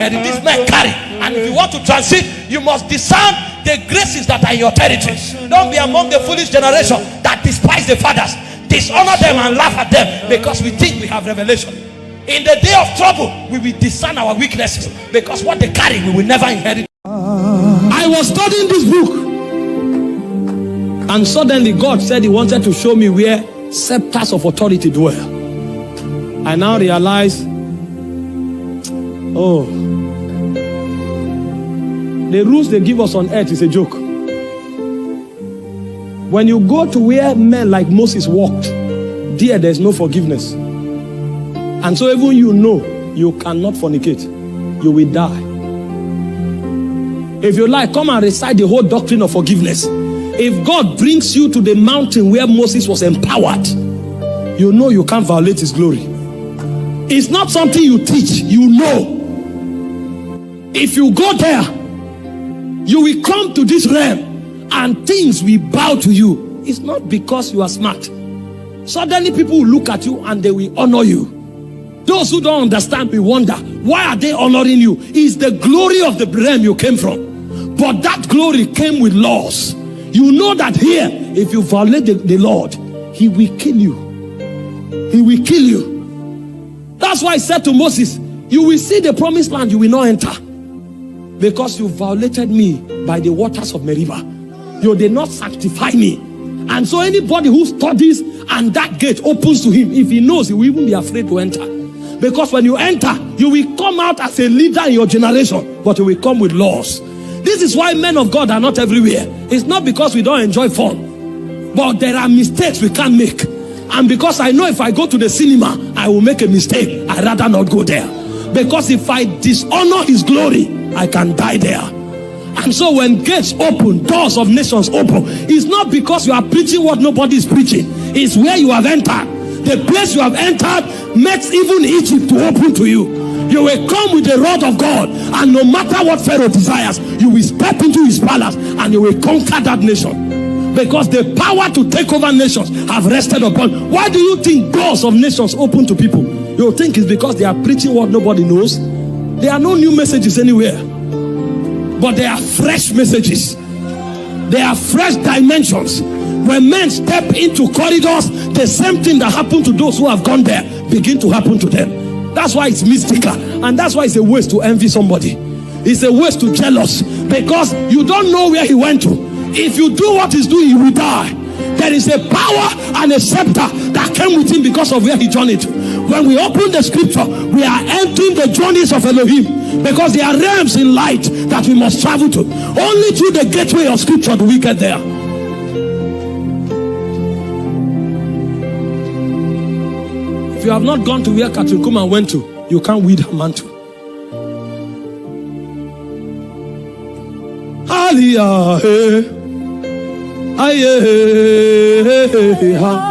This men carry. And if you want to transit, you must discern the graces that are in your territory. Don't be among the foolish generation that despise the fathers, dishonor them and laugh at them because we think we have revelation. In the day of trouble, we will discern our weaknesses because what they carry, we will never inherit. I was studying this book, and suddenly God said he wanted to show me where scepters of authority dwell. I now realize, oh, the rules they give us on earth is a joke. When you go to where men like Moses walked, there's no forgiveness. And so even you know you cannot fornicate, you will die. If you like, come and recite the whole doctrine of forgiveness. If God brings you to the mountain where Moses was empowered, you know you can't violate his glory. It's not something you teach, you know. If you go there, you will come to this realm and things will bow to you. It's not because you are smart. Suddenly people will look at you and they will honor you. Those who don't understand will wonder, why are they honoring you? It's the glory of the realm you came from. But that glory came with laws. You know that here, if you violate the Lord, he will kill you. He will kill you. That's why I said to Moses, you will see the promised land, you will not enter. Because you violated me by the waters of Meribah. You did not sanctify me. And so anybody who studies and that gate opens to him, if he knows, he will even be afraid to enter. Because when you enter, you will come out as a leader in your generation, but you will come with laws. This is why men of God are not everywhere. It's not because we don't enjoy fun, but there are mistakes we can't make. And because I know if I go to the cinema, I will make a mistake, I'd rather not go there. Because if I dishonor his glory, I can die there. And so when gates open, doors of nations open, it's not because you are preaching what nobody is preaching. It's where you have entered. The place you have entered makes even Egypt to open to you. You will come with the rod of God, and no matter what Pharaoh desires, you will step into his palace and you will conquer that nation. Because the power to take over nations have rested upon. Why do you think doors of nations open to people? You think it's because they are preaching what nobody knows? There are no new messages anywhere, but they are fresh messages. They are fresh dimensions. When men step into corridors, the same thing that happened to those who have gone there begin to happen to them. That's why it's mystical, and that's why it's a waste to envy somebody. It's a waste to jealous, because you don't know where he went to. If you do what he's doing, you will die. There is a power and a scepter that came with him because of where he journeyed to. When we open the scripture, we are entering the journeys of Elohim, because there are realms in light that we must travel to. Only through the gateway of scripture do we get there. If you have not gone to where Katrikuma went to, you can't weed her mantle. Aliyah. Aye, aye, aye, aye.